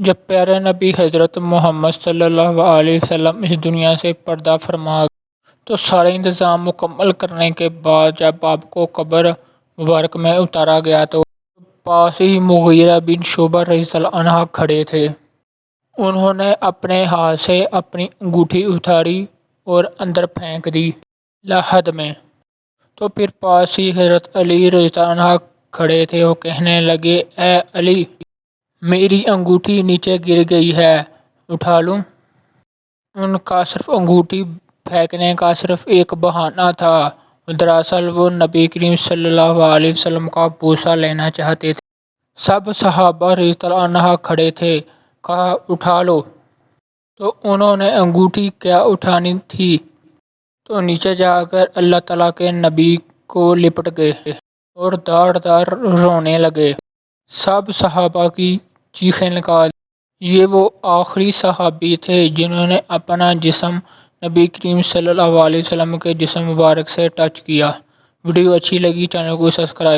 جب پیارے نبی حضرت محمد صلی اللہ علیہ وسلم اس دنیا سے پردہ فرما گئے تو سارے انتظام مکمل کرنے کے بعد جب آپ کو قبر مبارک میں اتارا گیا تو پاس ہی مغیرہ بن شعبہ رضی اللہ عنہ کھڑے تھے۔ انہوں نے اپنے ہاتھ سے اپنی انگوٹھی اتاری اور اندر پھینک دی لحد میں، تو پھر پاس ہی حضرت علی رضی اللہ عنہ کھڑے تھے۔ وہ کہنے لگے، اے علی، میری انگوٹھی نیچے گر گئی ہے، اٹھا لوں؟ ان کا صرف انگوٹھی پھینکنے کا صرف ایک بہانہ تھا، دراصل وہ نبی کریم صلی اللہ علیہ وسلم کا بوسہ لینا چاہتے تھے۔ سب صحابہ رضی اللہ عنہ کھڑے تھے، کہا اٹھا لو، تو انہوں نے انگوٹھی کیا اٹھانی تھی تو نیچے جا کر اللہ تعالیٰ کے نبی کو لپٹ گئے اور داڑ داڑ رونے لگے۔ سب صحابہ کی چیخیں نکال دی۔ یہ وہ آخری صحابی تھے جنہوں نے اپنا جسم نبی کریم صلی اللہ علیہ وسلم کے جسم مبارک سے ٹچ کیا۔ ویڈیو اچھی لگی چینل کو سبسکرائب